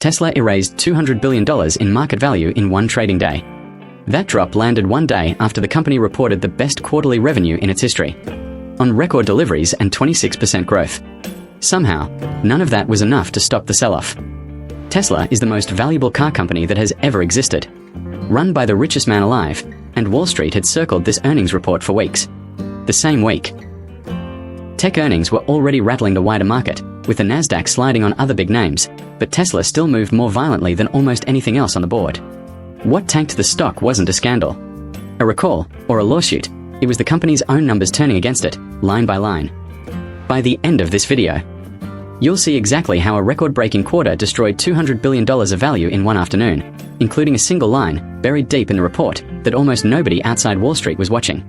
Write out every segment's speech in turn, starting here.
Tesla erased $200 billion in market value in one trading day. That drop landed one day after the company reported the best quarterly revenue in its history, on record deliveries and 26% growth. Somehow, none of that was enough to stop the sell-off. Tesla is the most valuable car company that has ever existed, run by the richest man alive, and Wall Street had circled this earnings report for weeks. The same week, tech earnings were already rattling the wider market, with the Nasdaq sliding on other big names, but Tesla still moved more violently than almost anything else on the board. What tanked the stock wasn't a scandal, a recall, or a lawsuit. It was the company's own numbers turning against it, line by line. By the end of this video, you'll see exactly how a record-breaking quarter destroyed $200 billion of value in one afternoon, including a single line, buried deep in the report, that almost nobody outside Wall Street was watching.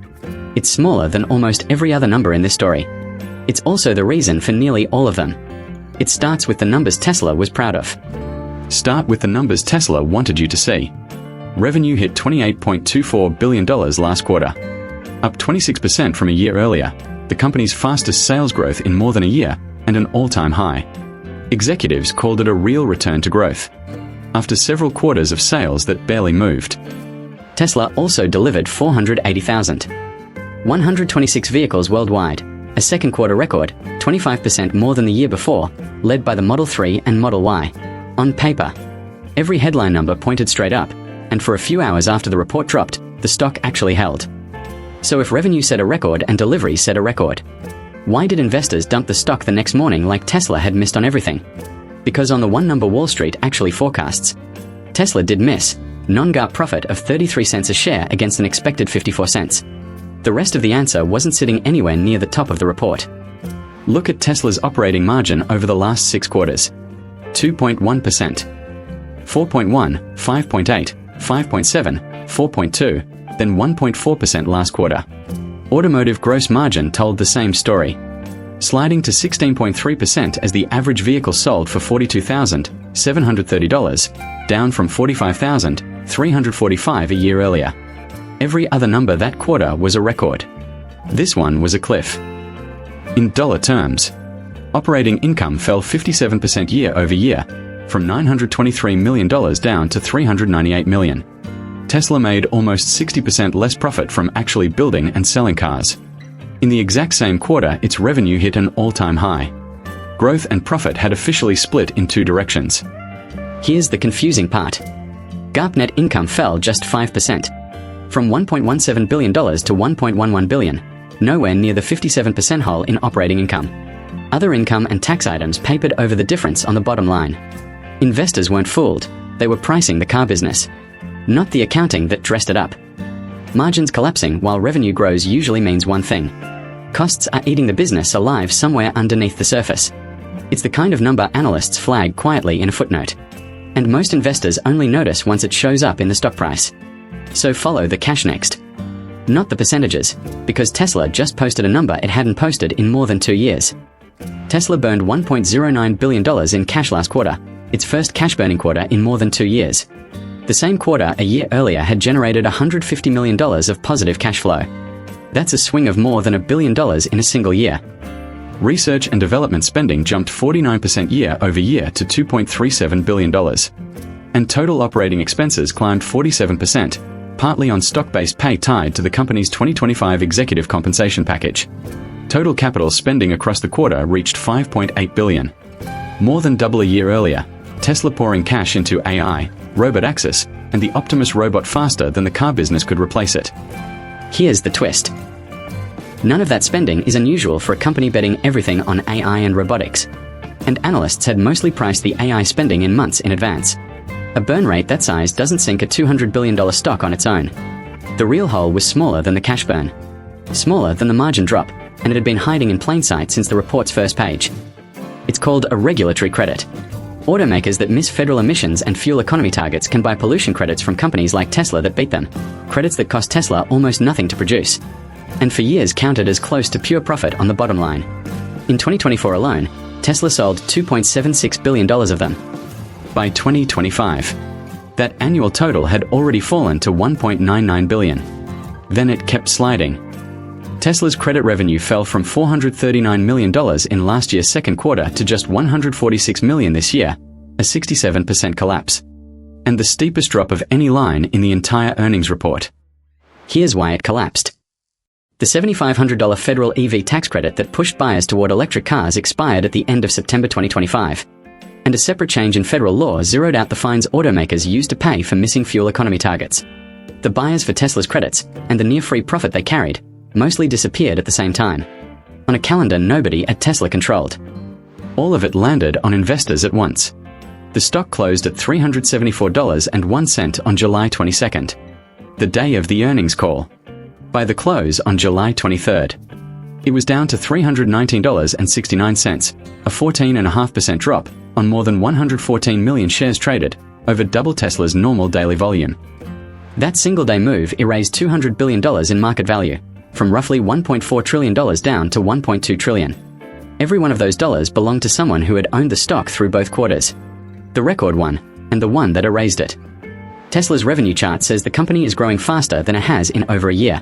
It's smaller than almost every other number in this story. It's also the reason for nearly all of them. It starts with the numbers Tesla was proud of. Start with the numbers Tesla wanted you to see. Revenue hit $28.24 billion last quarter, up 26% from a year earlier, the company's fastest sales growth in more than a year, and an all-time high. Executives called it a real return to growth, after several quarters of sales that barely moved. Tesla also delivered 480,126 vehicles worldwide, a second quarter record, 25% more than the year before, led by the Model 3 and Model Y. On paper, every headline number pointed straight up, and for a few hours after the report dropped, the stock actually held. So if revenue set a record and delivery set a record, why did investors dump the stock the next morning like Tesla had missed on everything? Because on the one number Wall Street actually forecasts, Tesla did miss, non-GAAP profit of 33 cents a share against an expected 54 cents. The rest of the answer wasn't sitting anywhere near the top of the report. Look at Tesla's operating margin over the last 6 quarters. 2.1%, 4.1, 5.8, 5.7, 4.2, then 1.4% last quarter. Automotive gross margin told the same story, sliding to 16.3% as the average vehicle sold for $42,730, down from $45,345 a year earlier. Every other number that quarter was a record. This one was a cliff. In dollar terms, operating income fell 57% year over year, from $923 million down to $398 million. Tesla made almost 60% less profit from actually building and selling cars. In the exact same quarter, its revenue hit an all-time high. Growth and profit had officially split in 2 directions. Here's the confusing part. GAAP net income fell just 5%, from $1.17 billion to $1.11 billion, nowhere near the 57% hole in operating income. Other income and tax items papered over the difference on the bottom line. Investors weren't fooled. They were pricing the car business, not the accounting that dressed it up. Margins collapsing while revenue grows usually means one thing. Costs are eating the business alive somewhere underneath the surface. It's the kind of number analysts flag quietly in a footnote, and most investors only notice once it shows up in the stock price. So follow the cash next, not the percentages, because Tesla just posted a number it hadn't posted in more than 2 years. Tesla burned $1.09 billion in cash last quarter, its first cash-burning quarter in more than 2 years. The same quarter a year earlier had generated $150 million of positive cash flow. That's a swing of more than $1 billion in a single year. Research and development spending jumped 49% year over year to $2.37 billion. And total operating expenses climbed 47%, partly on stock-based pay tied to the company's 2025 executive compensation package. Total capital spending across the quarter reached $5.8 billion. More than double a year earlier, Tesla pouring cash into AI, robot access, and the Optimus robot faster than the car business could replace it. Here's the twist. None of that spending is unusual for a company betting everything on AI and robotics. And analysts had mostly priced the AI spending in months in advance. A burn rate that size doesn't sink a $200 billion stock on its own. The real hole was smaller than the cash burn, smaller than the margin drop, and it had been hiding in plain sight since the report's first page. It's called a regulatory credit. Automakers that miss federal emissions and fuel economy targets can buy pollution credits from companies like Tesla that beat them, credits that cost Tesla almost nothing to produce, and for years counted as close to pure profit on the bottom line. In 2024 alone, Tesla sold $2.76 billion of them. By 2025, that annual total had already fallen to $1.99 billion. Then it kept sliding. Tesla's credit revenue fell from $439 million in last year's second quarter to just $146 million this year, a 67% collapse, and the steepest drop of any line in the entire earnings report. Here's why it collapsed. The $7,500 federal EV tax credit that pushed buyers toward electric cars expired at the end of September 2025, and a separate change in federal law zeroed out the fines automakers used to pay for missing fuel economy targets. The buyers for Tesla's credits, and the near-free profit they carried, mostly disappeared at the same time, on a calendar nobody at Tesla controlled. All of it landed on investors at once. The stock closed at $374.01 on July 22nd, the day of the earnings call. By the close on July 23rd, it was down to $319.69, a 14.5% drop on more than 114 million shares traded, over double Tesla's normal daily volume. That single-day move erased $200 billion in market value, from roughly $1.4 trillion down to $1.2 trillion. Every one of those dollars belonged to someone who had owned the stock through both quarters. The record one, and the one that erased it. Tesla's revenue chart says the company is growing faster than it has in over a year.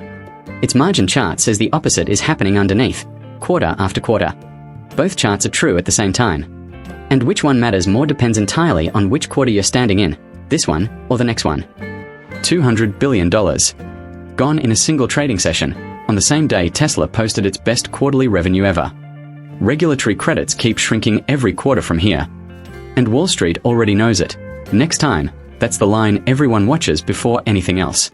Its margin chart says the opposite is happening underneath, quarter after quarter. Both charts are true at the same time. And which one matters more depends entirely on which quarter you're standing in, this one or the next one. $200 billion. Gone in a single trading session, on the same day Tesla posted its best quarterly revenue ever. Regulatory credits keep shrinking every quarter from here. And Wall Street already knows it. Next time, that's the line everyone watches before anything else.